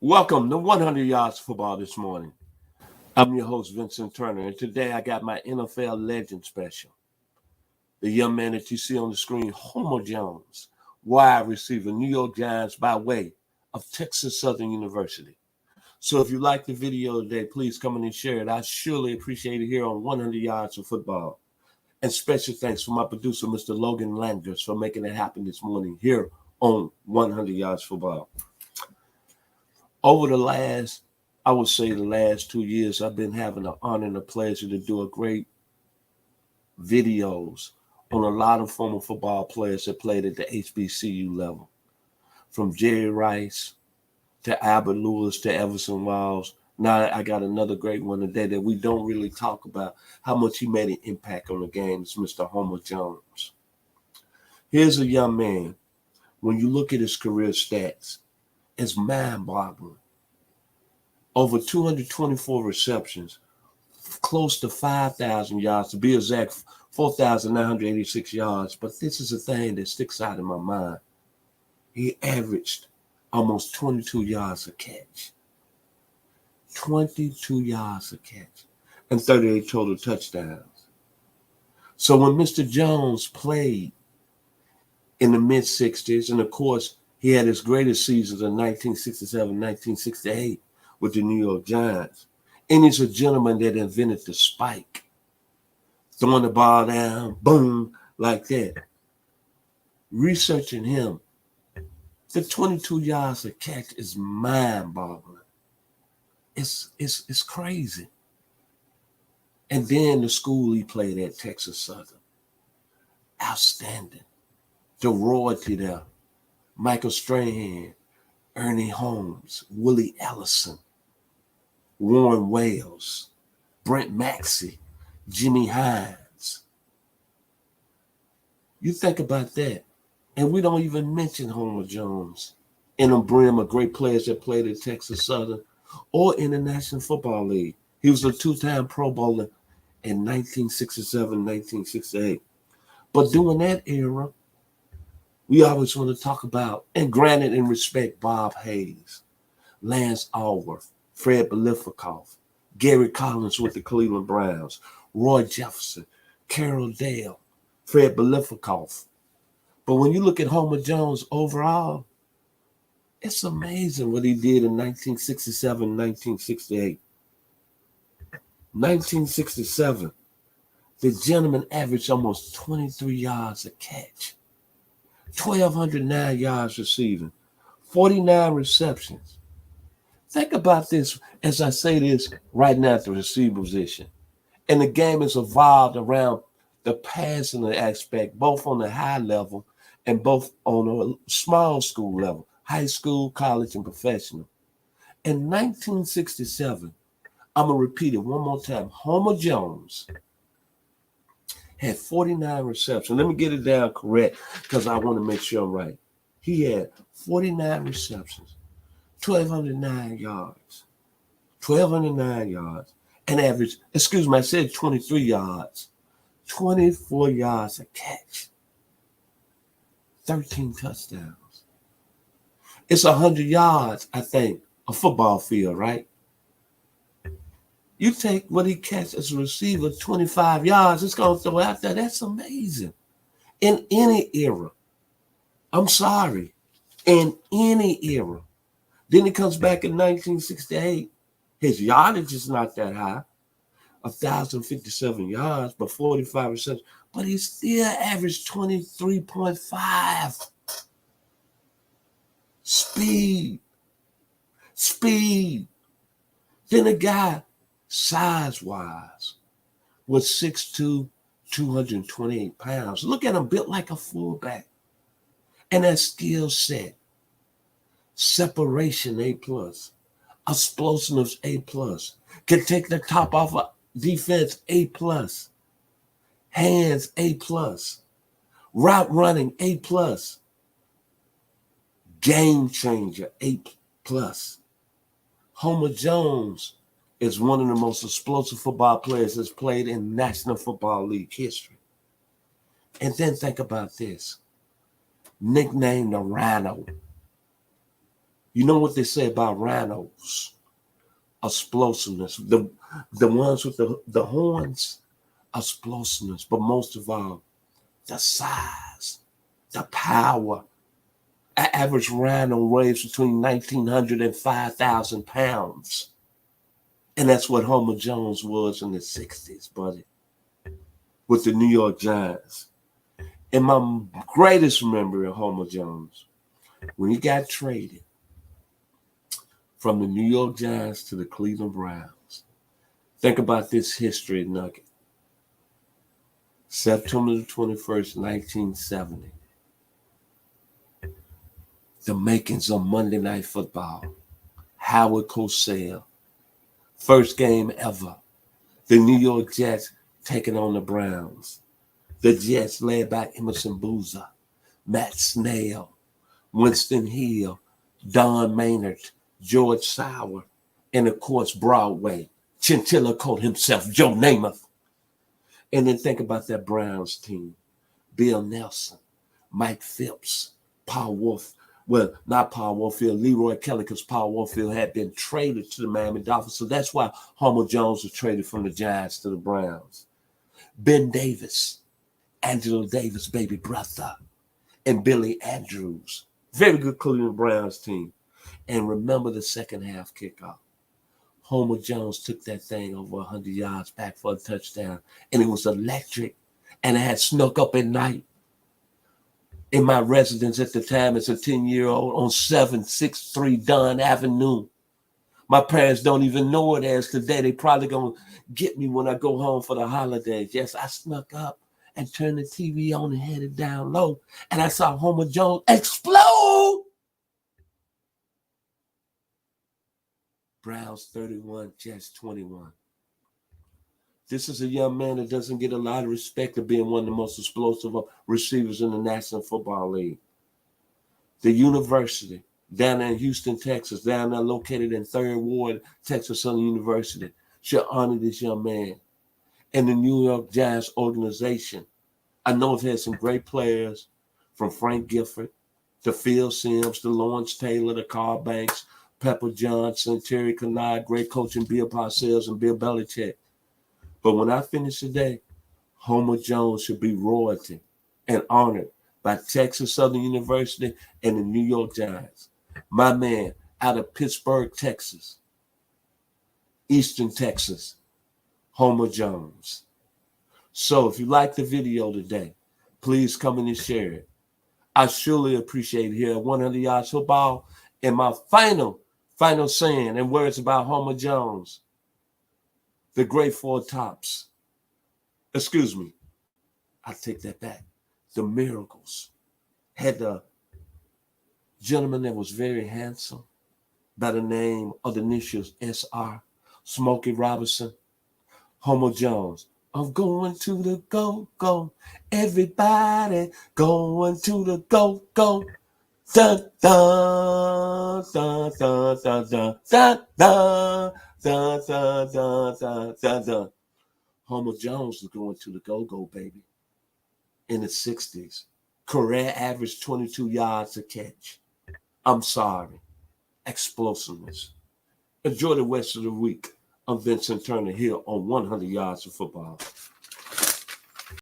Welcome to 100 Yards Football this morning. I'm your host, Vincent Turner, and today I got my NFL Legend special. The young man that you see on the screen, Homer Jones, wide receiver, New York Giants by way of Texas Southern University. So if you like the video today, please come in and share it. I surely appreciate it here on 100 Yards of Football. And special thanks for my producer, Mr. Logan Landers, for making it happen this morning here on 100 Yards Football. Over the last, I would say the last 2 years, I've been having the honor and the pleasure to do a great videos on a lot of former football players that played at the HBCU level. From Jerry Rice to Albert Lewis to Everson Walls. Now I got another great one today that we don't really talk about how much he made an impact on the game. It's Mr. Homer Jones. Here's a young man. When you look at his career stats, it's mind-boggling. Over 224 receptions, close to 5,000 yards, to be exact, 4,986 yards. But this is the thing that sticks out in my mind. He averaged almost 22 yards a catch. 22 yards a catch. And 38 total touchdowns. So when Mr. Jones played in the mid-60s, and of course, he had his greatest seasons in 1967, 1968 with the New York Giants. And he's a gentleman that invented the spike. Throwing the ball down, boom, like that. Researching him, the 22 yards a catch is mind-boggling. It's crazy. And then the school he played at, Texas Southern. Outstanding. The royalty there. Michael Strahan, Ernie Holmes, Willie Ellison, Warren Wales, Brent Maxey, Jimmy Hines. You think about that. And we don't even mention Homer Jones in a brim of great players that played at Texas Southern or in the National Football League. He was a two-time Pro Bowler in 1967, 1968. But during that era, we always want to talk about, and granted and respect, Bob Hayes, Lance Alworth, Fred Belifikoff, Gary Collins with the Cleveland Browns, Roy Jefferson, Carroll Dale, Fred Belifikoff. But when you look at Homer Jones overall, it's amazing what he did in 1967, 1968. 1967, the gentleman averaged almost 23 yards a catch. 1,209 yards receiving, 49 receptions. Think about this as I say this right now at the receiver position. And the game has evolved around the passing aspect, both on the high level and both on a small school level, high school, college, and professional. In 1967, I'm going to repeat it one more time. Homer Jones had 49 receptions. Let me get it down correct because I want to make sure I'm right. He had 49 receptions, 1,209 yards, and average, I said 23 yards, 24 yards a catch, 13 touchdowns. It's 100 yards, I think, a football field, right? You take what he catches as a receiver, 25 yards, it's going to throw out there. That's amazing. In any era. I'm sorry. In any era. Then he comes back in 1968. His yardage is not that high. 1,057 yards, but 45 receptions. But he still averaged 23.5. Speed. Then a guy, size-wise, was 6'2", 228 pounds. Look at him, built like a fullback. And that skill set, separation A+, explosiveness A+, can take the top off of defense A+, hands A+, route running A+, game changer A+. Homer Jones is one of the most explosive football players that's played in National Football League history. And then think about this. Nicknamed the Rhino. You know what they say about rhinos? Explosiveness. The ones with the horns, explosiveness. But most of all, the size, the power. An average rhino weighs between 1,900 and 5,000 pounds. And that's what Homer Jones was in the 60s, buddy, with the New York Giants. And my greatest memory of Homer Jones, when he got traded from the New York Giants to the Cleveland Browns. Think about this history nugget. September the 21st, 1970. The makings of Monday Night Football. Howard Cosell. First game ever. The New York Jets taking on the Browns. The Jets led by Emerson Boozer, Matt Snell, Winston Hill, Don Maynard, George Sauer, and of course Broadway, Chinchilla Coat himself, Joe Namath. And then think about that Browns team. Bill Nelson, Mike Phillips, Paul Wolf. Well, not Paul Warfield, Leroy Kelly, because Paul Warfield had been traded to the Miami Dolphins. So that's why Homer Jones was traded from the Giants to the Browns. Ben Davis, Angelo Davis' baby brother, and Billy Andrews. Very good Cleveland Browns team. And remember the second half kickoff. Homer Jones took that thing over 100 yards back for a touchdown. And it was electric. And it had snuck up at night. In my residence at the time as a 10-year-old on 763 Dunn Avenue. My parents don't even know it as today. They probably going to get me when I go home for the holidays. Yes, I snuck up and turned the TV on and had it down low. And I saw Homer Jones explode. Browns 31, Jets 21. This is a young man that doesn't get a lot of respect for being one of the most explosive receivers in the National Football League. The university down there in Houston, Texas, down there located in 3rd Ward, Texas Southern University, should honor this young man. And the New York Giants organization. I know it has some great players, from Frank Gifford to Phil Simms to Lawrence Taylor to Carl Banks, Pepper Johnson, Terry Kennard, great coaching Bill Parcells and Bill Belichick. But when I finish today, Homer Jones should be royalty and honored by Texas Southern University and the New York Giants. My man out of Pittsburgh, Texas, Eastern Texas, Homer Jones. So if you like the video today, please come in and share it. I surely appreciate it here at 100 Yards Football. And my final saying and words about Homer Jones. The great four tops. Excuse me. I take that back. The Miracles had a gentleman that was very handsome by the name of the initials SR, Smokey Robinson. Homer Jones. I'm going to the go-go. Everybody going to the go-go. Dun, dun, dun, dun, dun, dun, dun, dun. Dun, dun, dun, dun, dun, dun. Homer Jones was going to the go-go, baby, in the 60s. Career average 22 yards a catch. I'm sorry. Explosiveness. Enjoy the rest of the week. I'm Vincent Turner here on 100 Yards of Football.